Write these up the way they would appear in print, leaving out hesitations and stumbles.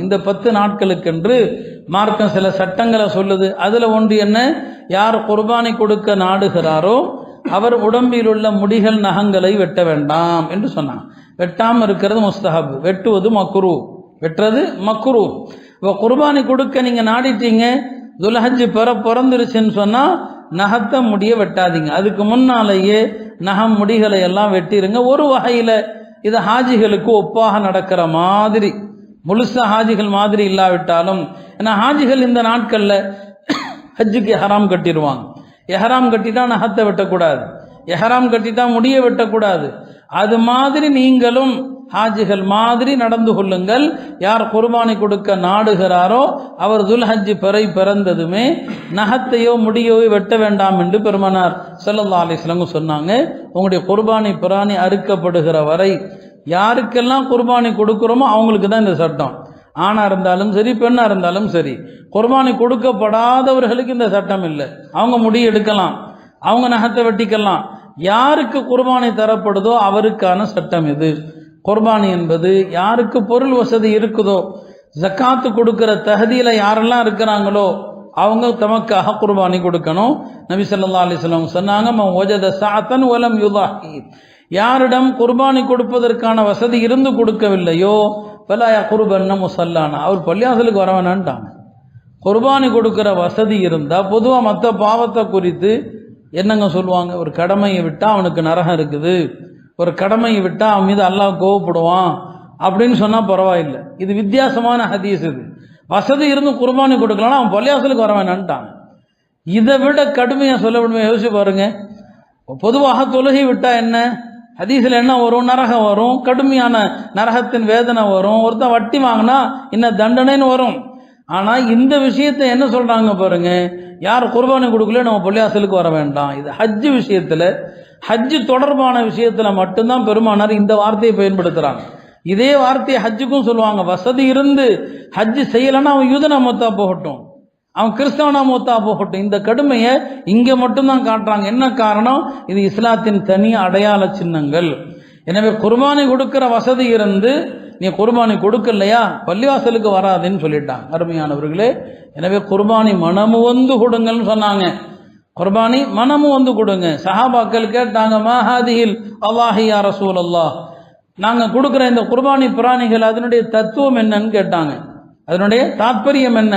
இந்த 10 நாட்களுக்கென்று மார்க்கம் சில சட்டங்களை சொல்லுது. அதுல ஒன்று என்ன, யார் குர்பானி கொடுக்க நாடுகிறாரோ அவர் உடம்பில் உள்ள முடிகள் நகங்களை வெட்ட வேண்டாம் என்று சொன்னாங்க. வெட்டாம இருக்கிறது முஸ்தஹப், வெட்டுவது மக்ரூ, வெட்டுறது மக்ரூ. இப்போ குர்பானி கொடுக்க நீங்க நாடிட்டீங்க, துல்ஹஜ் பிறந்துருச்சுன்னு சொன்னா நகத்தை முடிய வெட்டாதீங்க. அதுக்கு முன்னாலேயே நகம் முடிகளை எல்லாம் வெட்டிருங்க. ஒரு வகையில இது ஹாஜிகளுக்கு ஒப்பாக நடக்கிற மாதிரி, முழுசா ஹாஜிகள் மாதிரி இல்லாவிட்டாலும், ஏன்னா ஹாஜிகள் இந்த நாட்கள்ல ஹஜ்ஜுக்கு எஹராம் கட்டிடுவாங்க. எஹராம் கட்டிட்டா நகத்தை வெட்டக்கூடாது, எஹராம் கட்டிட்டா முடிய வெட்டக்கூடாது. அது மாதிரி நீங்களும் ஹாஜிகள் மாதிரி நடந்து கொள்ளுங்கள். யார் குர்பானி கொடுக்க நாடுகிறாரோ அவர் துல்ஹஜ் பிறந்ததுமே நகத்தையோ முடியோ வெட்ட வேண்டாம் என்று பெருமானார் ஸல்லல்லாஹு அலைஹி வஸல்லம் சொன்னாங்க. உங்களுடைய குர்பானி பிராணி அறுக்கப்படுகிற வரை யாருக்கெல்லாம் குர்பானி கொடுக்கிறோமோ அவங்களுக்கு தான் இந்த சட்டம். ஆணா இருந்தாலும் சரி, பெண்ணா இருந்தாலும் சரி. குர்பானி கொடுக்கப்படாதவர்களுக்கு இந்த சட்டம் இல்லை. அவங்க முடி எடுக்கலாம், அவங்க நகத்தை வெட்டிக்கலாம். யாருக்கு குர்பானி தரப்படுதோ அவருக்கான சட்டம் இது. குர்பானி என்பது யாருக்கு பொருள் வசதி இருக்குதோ, ஜக்காத்து கொடுக்கிற தகுதியில யாரெல்லாம் இருக்கிறாங்களோ அவங்க தமக்காக குர்பானி கொடுக்கணும். நபி ஸல்லல்லாஹு அலைஹி வஸல்லம் சொன்னாங்க, மன் வஜத ஸஅத்தன் வலம் யுதாஹி, யாரிடம் குர்பானி கொடுப்பதற்கான வசதி இருந்து கொடுக்கவில்லையோ ஃபலா யக்ருபன்ன முஸல்லானா, அவர் பள்ளியாசலுக்கு வர வேணான்ட்டாங்க. குர்பானி கொடுக்கிற வசதி இருந்தா பொதுவாக மற்ற பாவத்தை குறித்து என்னங்க சொல்லுவாங்க, ஒரு கடமையை விட்டா அவனுக்கு நரகம் இருக்குது, ஒரு கடமையை விட்டா அவன் மீது அல்லாஹ் கோவப்படுவான் அப்படின்னு சொன்னா பரவாயில்லை. இது வித்தியாசமான ஹதீஸ். இது வசதி இருந்து குர்பானி கொடுக்கலாம், அவன் பள்ளியாசலுக்கு வர வேணான்ட்டாங்க. இதை விட கடுமையா சொல்ல விடுமே, யோசிச்சு பாருங்க. பொதுவாக தொழுகை விட்டா என்ன ஹதீஸ்ல என்ன வரும், நரகம் வரும், கடுமையான நரகத்தின் வேதனை வரும், ஒருத்தன் வட்டி வாங்கினா இன்ன தண்டனைன்னு வரும். ஆனா இந்த விஷயத்தை என்ன சொல்றாங்க பாருங்க, யார் குர்பானி கொடுக்கல நம்ம பள்ளியாசலுக்கு வர வேண்டாம். இது ஹஜ்ஜு விஷயத்துல, ஹஜ்ஜு தொடர்பான விஷயத்துல மட்டும்தான் பெருமானார் இந்த வார்த்தையை பயன்படுத்துறாங்க. இதே வார்த்தையை ஹஜ்ஜுக்கும் சொல்லுவாங்க. வசதி இருந்து ஹஜ்ஜு செய்யலைன்னா அவன் யூதனா மொத்தா போகட்டும், அவன் கிறிஸ்தவனா மொத்தா போகட்டும். இந்த கடுமையை இங்க மட்டும்தான் காட்டுறாங்க. என்ன காரணம், இது இஸ்லாத்தின் தனி அடையாள சின்னங்கள். எனவே குர்பானி கொடுக்கிற வசதி இருந்து நீ குர்பானி கொடுக்கலையா பள்ளிவாசலுக்கு வராதுன்னு சொல்லிட்டாங்க. அருமையானவர்களே, எனவே குர்பானி மனமு வந்து கொடுங்கன்னு சொன்னாங்க. குர்பானி மனமு வந்து கொடுங்க. சஹாபாக்கள் கேட்டாங்க, மஹாதிஹில் அல்லாஹி யா ரசூலல்லாஹ், நாங்க கொடுக்கிற இந்த குர்பானி பிராணிகள் அதனுடைய தத்துவம் என்னன்னு கேட்டாங்க. அதனுடைய தாற்பயம் என்ன?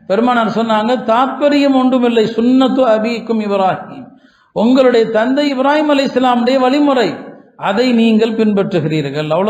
பெருமானார் சொன்னாங்க, தாற்பயம் ஒன்றுமில்லை, சுன்னத்து அபீக்கும் இப்ராஹிம், உங்களுடைய தந்தை இப்ராஹிம் அலைஹிஸ்ஸலாமுடைய வழிமுறை, அதை நீங்கள் பின்பற்றுகிறீர்கள். அவ்வளவு